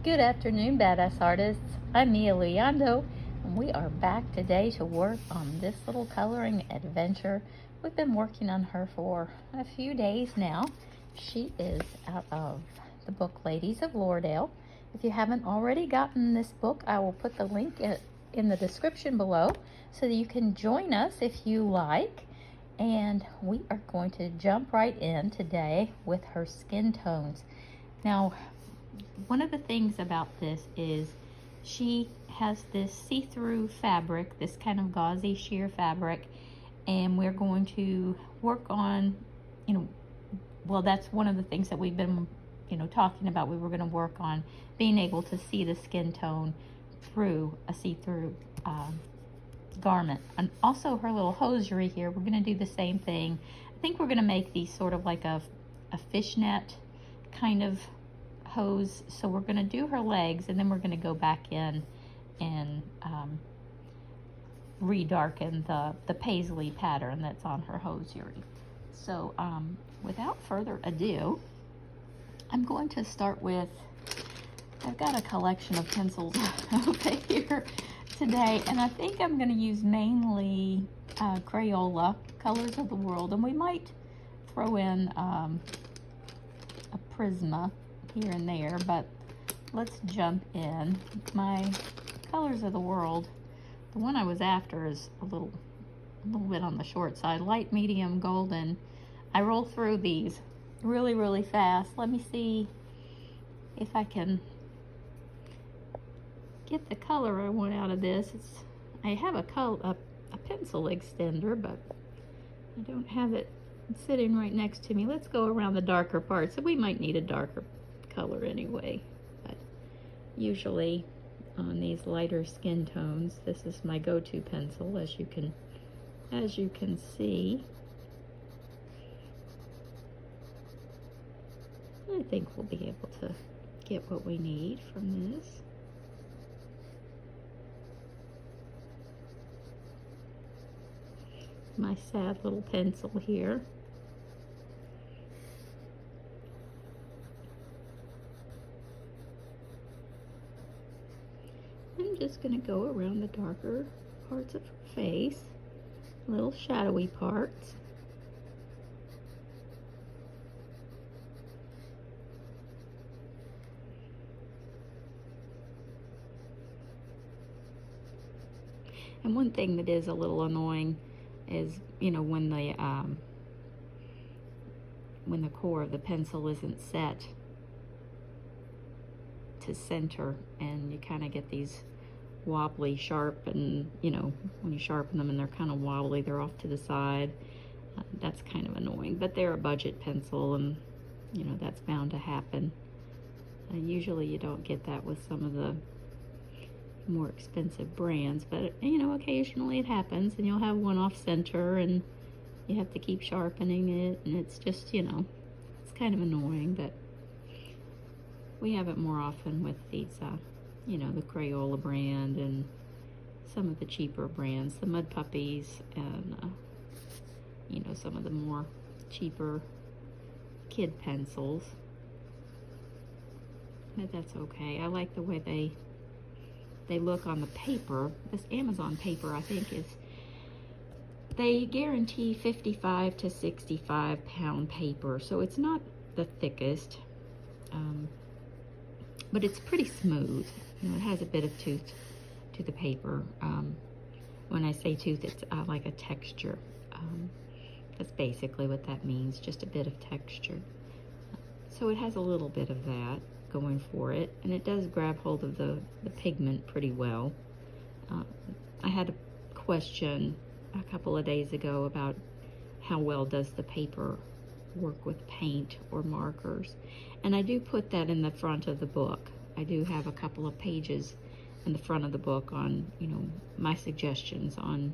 Good afternoon, Badass Artists. I'm Mia Leondo, and we are back today to work on this little coloring adventure. We've been working on her for a few days now. She is out of the book Ladies of Loradale. If you haven't already gotten this book, I will put the link in the description below so that you can join us if you like. And we are going to jump right in today with her skin tones. Now, one of the things about this is she has this see-through fabric, this kind of gauzy sheer fabric, and we're going to work on, well, that's one of the things that we've been, talking about. We were going to work on being able to see the skin tone through a see-through garment. And also her little hosiery here, we're going to do the same thing. I think we're going to make these sort of like a fishnet kind of hose. So we're going to do her legs, and then we're going to go back in and redarken the paisley pattern that's on her hosiery. So without further ado, I'm going to start with, I've got a collection of pencils over here today, and I think I'm going to use mainly Crayola Colors of the World, and we might throw in a Prisma here and there, but let's jump in. My Colors of the World, the one I was after is a little bit on the short side, light, medium, golden. I roll through these really fast. Let me see if I can get the color I want out of this. I have a pencil extender, but I don't have it sitting right next to me. Let's go around the darker parts. So we might need a darker color anyway, but usually on these lighter skin tones, this is my go-to pencil, as you can see. I think we'll be able to get what we need from this. My sad little pencil here. I'm just going to go around the darker parts of her face, little shadowy parts. And one thing that is a little annoying is, when the core of the pencil isn't set to center, and you kind of get these wobbly sharp, and when you sharpen them and they're kind of wobbly, they're off to the side. That's kind of annoying, but they're a budget pencil, and that's bound to happen. Usually you don't get that with some of the more expensive brands, but occasionally it happens, and you'll have one off center and you have to keep sharpening it, and it's just it's kind of annoying. But we have it more often with these the Crayola brand and some of the cheaper brands, the Mud Puppies, and some of the more cheaper kid pencils. But that's okay. I like the way they look on the paper. This Amazon paper, I think, they guarantee 55 to 65 pound paper, so it's not the thickest, but it's pretty smooth. It has a bit of tooth to the paper. When I say tooth, it's like a texture. That's basically what that means, just a bit of texture. So it has a little bit of that going for it, and it does grab hold of the pigment pretty well. I had a question a couple of days ago about how well does the paper work with paint or markers, and I do put that in the front of the book. I do have a couple of pages in the front of the book on my suggestions on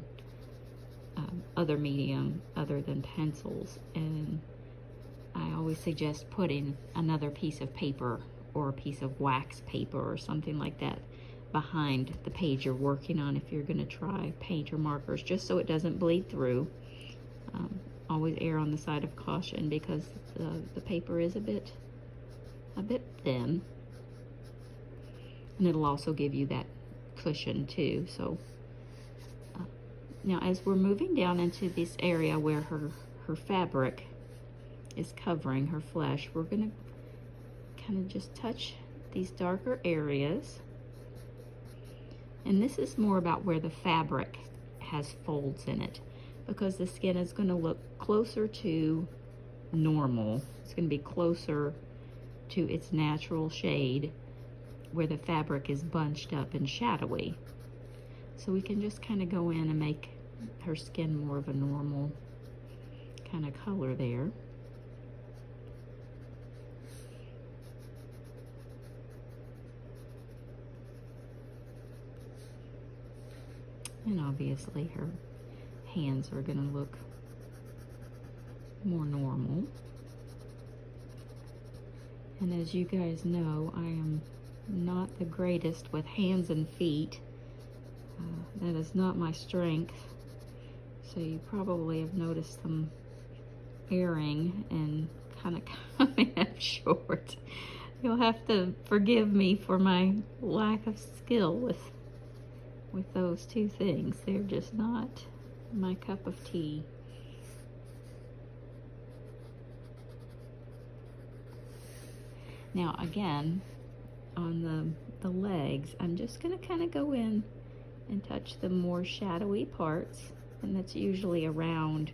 other medium other than pencils, and I always suggest putting another piece of paper or a piece of wax paper or something like that behind the page you're working on if you're going to try paint or markers, just so it doesn't bleed through. Always err on the side of caution, because the paper is a bit thin. And it'll also give you that cushion too. So now as we're moving down into this area where her fabric is covering her flesh, we're gonna kind of just touch these darker areas. And this is more about where the fabric has folds in it, because the skin is going to look closer to normal. It's going to be closer to its natural shade where the fabric is bunched up and shadowy. So we can just kind of go in and make her skin more of a normal kind of color there. And obviously her hands are going to look more normal. And as you guys know, I am not the greatest with hands and feet. That is not my strength. So you probably have noticed some airing and kind of coming up short. You'll have to forgive me for my lack of skill with those two things. They're just not my cup of tea. Now again, on the legs, I'm just going to kind of go in and touch the more shadowy parts, and that's usually around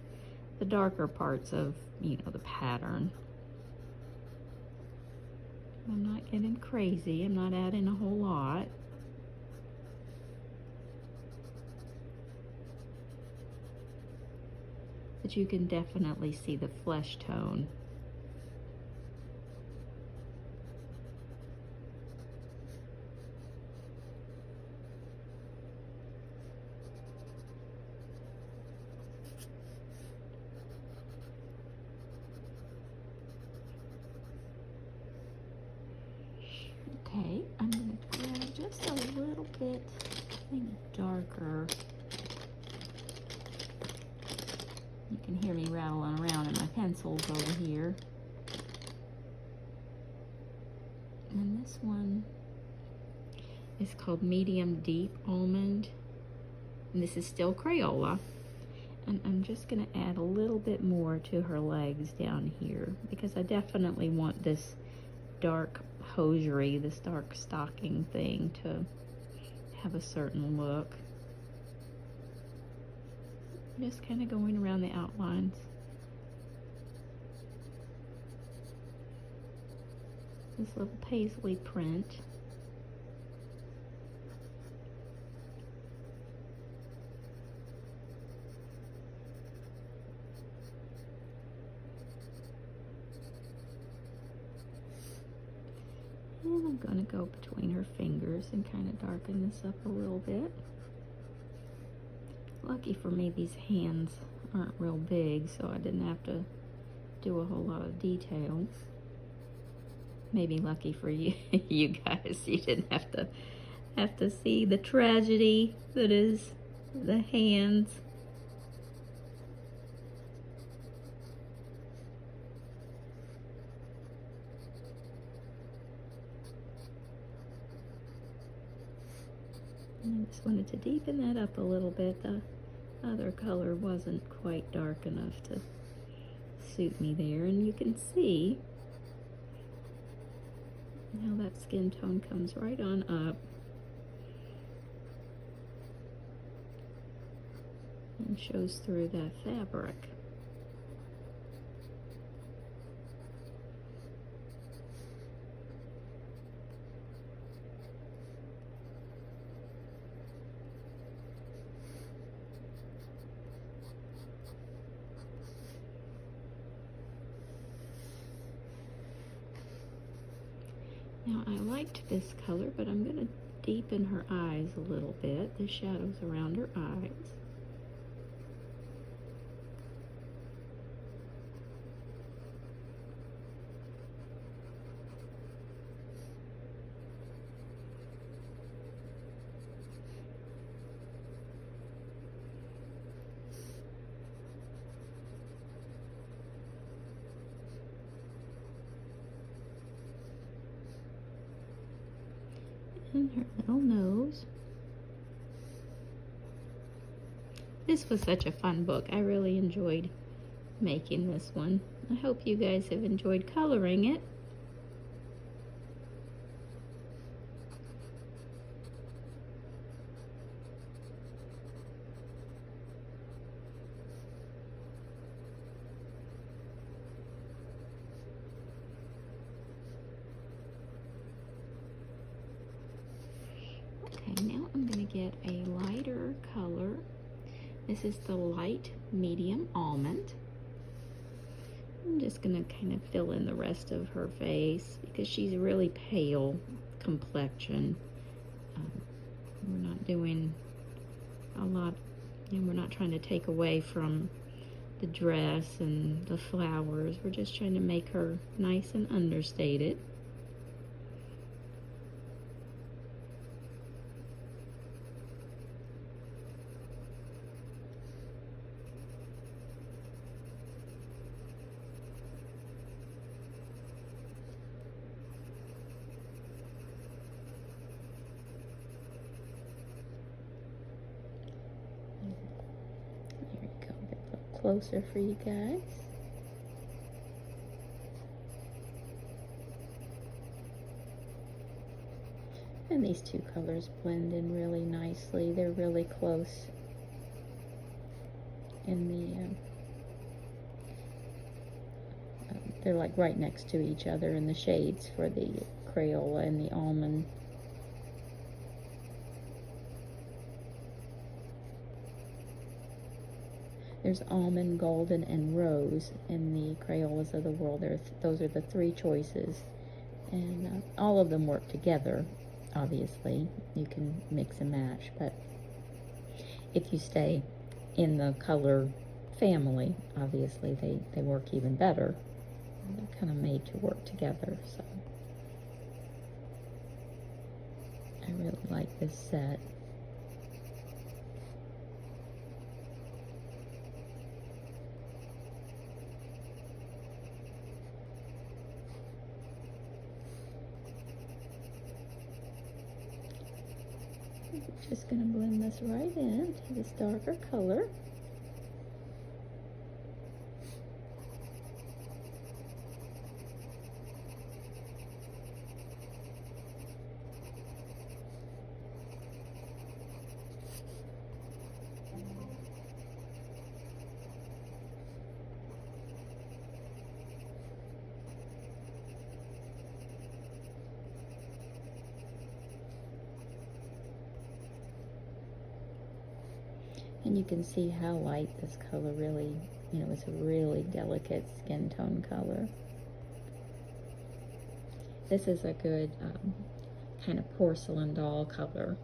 the darker parts of, you know, the pattern. I'm not getting crazy. I'm not adding a whole lot. But you can definitely see the flesh tone. Okay, I'm going to grab just a little bit, I think, darker. You can hear me rattling around in my pencils over here. And this one is called Medium Deep Almond. And this is still Crayola. And I'm just going to add a little bit more to her legs down here, because I definitely want this dark hosiery, this dark stocking thing to have a certain look. Just kind of going around the outlines. This little paisley print. And I'm going to go between her fingers and kind of darken this up a little bit. Lucky for me, these hands aren't real big, so I didn't have to do a whole lot of detail. Maybe lucky for you, you guys, you didn't have to see the tragedy that is the hands. And I just wanted to deepen that up a little bit. The other color wasn't quite dark enough to suit me there. And you can see how that skin tone comes right on up and shows through that fabric. Now I liked this color, but I'm going to deepen her eyes a little bit, the shadows around her eyes. And her little nose. This was such a fun book. I really enjoyed making this one. I hope you guys have enjoyed coloring it. Okay, now I'm going to get a lighter color. This is the light medium almond. I'm just going to kind of fill in the rest of her face because she's really pale complexion. We're not doing a lot, we're not trying to take away from the dress and the flowers. We're just trying to make her nice and understated. There you go, get a little closer for you guys. And these two colors blend in really nicely. They're really close in the, they're like right next to each other in the shades for the Crayola and the almond. There's almond, golden, and rose in the Crayolas of the world. Those are the three choices, and all of them work together. Obviously, you can mix and match, but if you stay in the color family, obviously they work even better. They're kind of made to work together, so I really like this set. Just going to blend this right in to this darker color. And you can see how light this color really, it's a really delicate skin tone color. This is a good kind of porcelain doll color.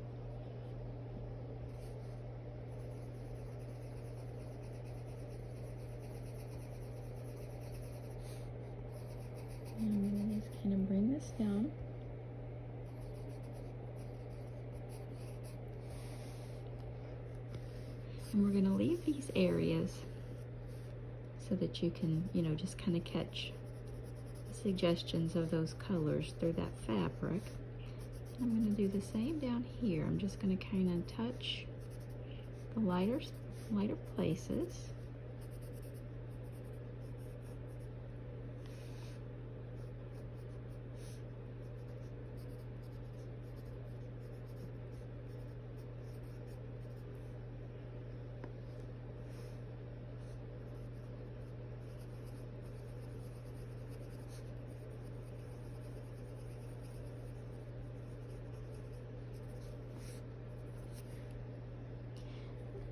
And I'm going to just kind of bring this down. And we're going to leave these areas so that you can, just kind of catch suggestions of those colors through that fabric. I'm going to do the same down here. I'm just going to kind of touch the lighter places.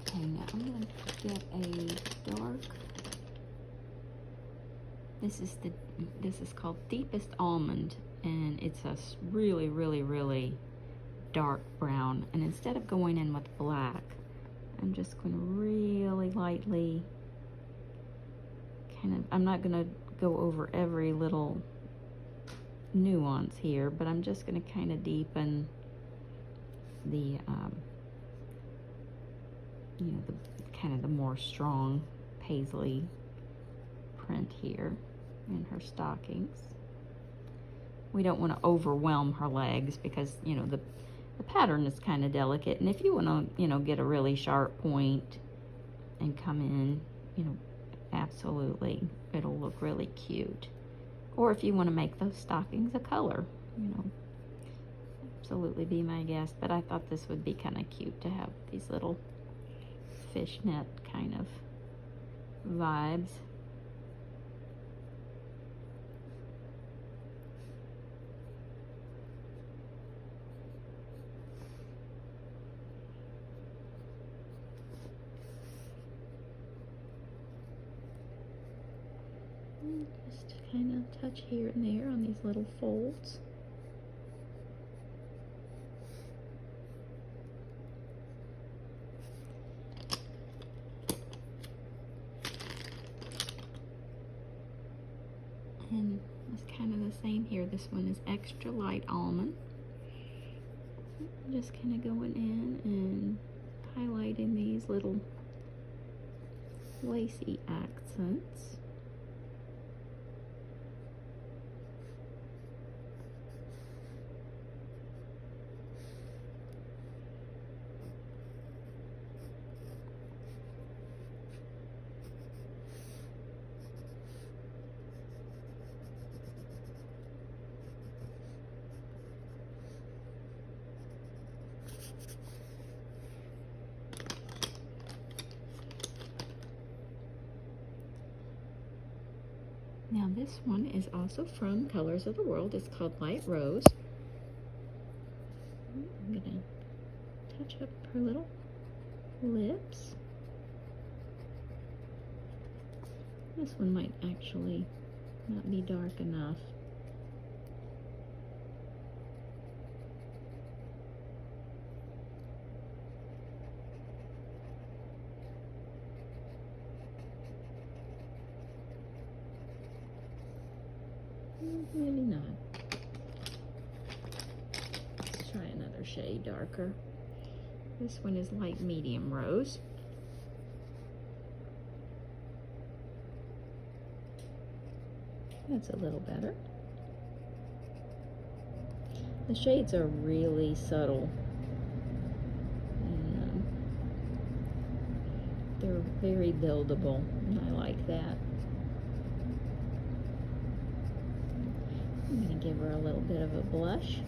Okay, now I'm going to get a dark, this is called Deepest Almond, and it's a really, really, really dark brown. And instead of going in with black, I'm just going to really lightly I'm not going to go over every little nuance here, but I'm just going to kind of deepen the the more strong paisley print here in her stockings. we don't want to overwhelm her legs because, you know, the pattern is kind of delicate. And if you want to, you know, get a really sharp point and come in, you know, absolutely, it'll look really cute. Or if you want to make those stockings a color, you know, absolutely be my guest. But I thought this would be kind of cute to have these little fishnet kind of vibes. Just kind of touch here and there on these little folds. And it's kind of the same here. This one is extra light almond. Just kind of going in and highlighting these little lacy accents. Now this one is also from Colors of the World. It's called Light Rose. I'm gonna touch up her little lips. This one might actually not be dark enough. Maybe not. Let's try another shade darker. This one is light medium rose. That's a little better. The shades are really subtle. And, they're very buildable, and I like that. I'm going to give her a little bit of a blush.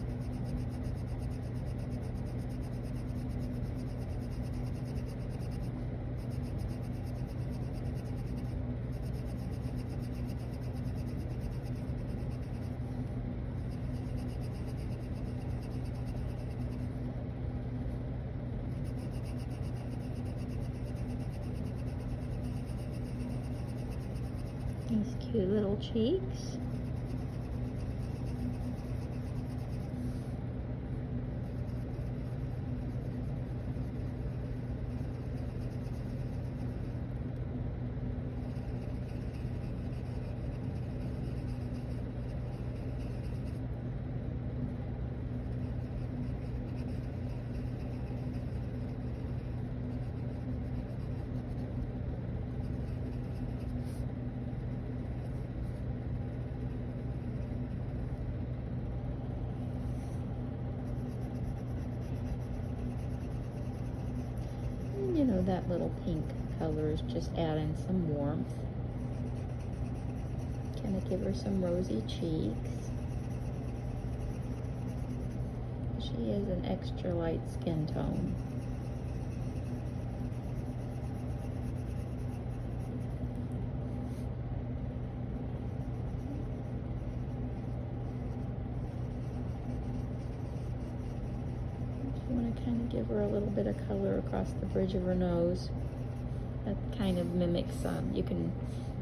These cute little cheeks. You know, that little pink color is just adding some warmth. Kind of give her some rosy cheeks. She is an extra light skin tone. Kind of give her a little bit of color across the bridge of her nose. That kind of mimics you can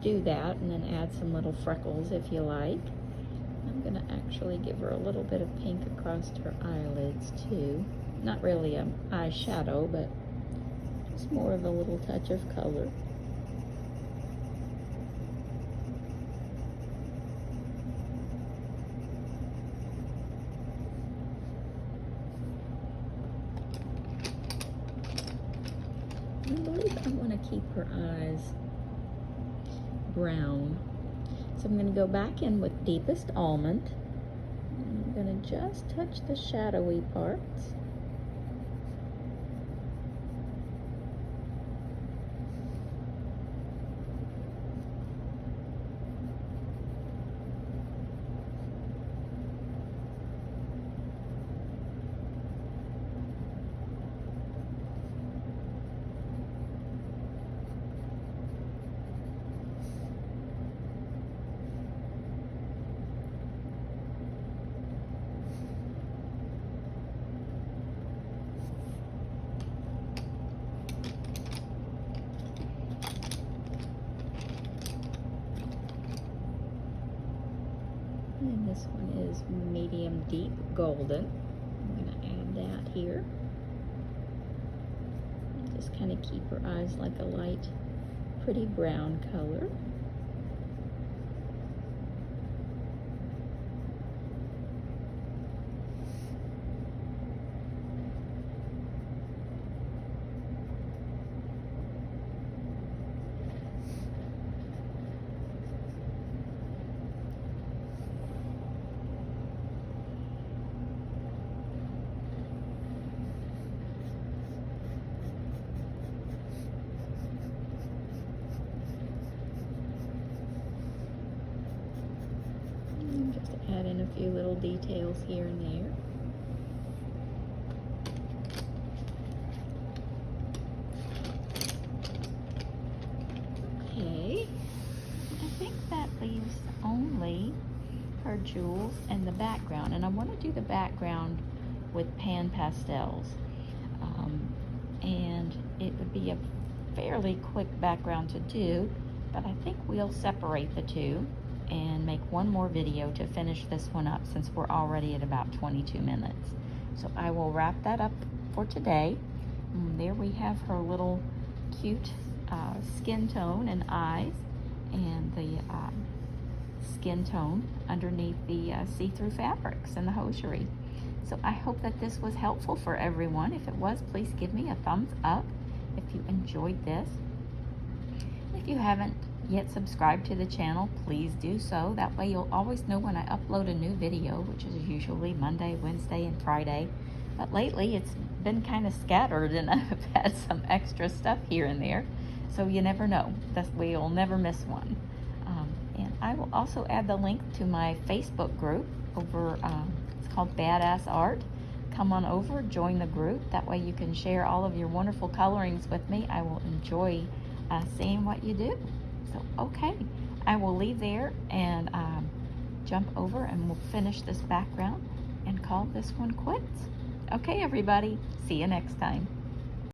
do that and then add some little freckles if you like. I'm going to actually give her a little bit of pink across her eyelids too. Not really an eyeshadow, but just more of a little touch of color. I believe I want to keep her eyes brown. So I'm going to go back in with Deepest Almond. going to just touch the shadowy parts. And this one is medium deep golden. I'm going to add that here. Just kind of keep her eyes like a light, pretty brown color. Just add in a few little details here and there. Okay, I think that leaves only her jewels and the background, and I want to do the background with pan pastels, and it would be a fairly quick background to do, but I think we'll separate the two and make one more video to finish this one up, since we're already at about 22 minutes. So I will wrap that up for today. And there we have her little cute skin tone and eyes, and the skin tone underneath the see-through fabrics and the hosiery. So I hope that this was helpful for everyone. If it was, please give me a thumbs up if you enjoyed this. If you haven't yet subscribed to the channel, please do so. That way you'll always know when I upload a new video, which is usually Monday, Wednesday, and Friday. But lately it's been kind of scattered, and I've had some extra stuff here and there. So you never know. That way you'll never miss one. And I will also add the link to my Facebook group over, it's called Badass Art. Come on over, join the group. That way you can share all of your wonderful colorings with me. I will enjoy seeing what you do. So, okay, I will leave there and jump over, and we'll finish this background and call this one quits. Okay, everybody, see you next time.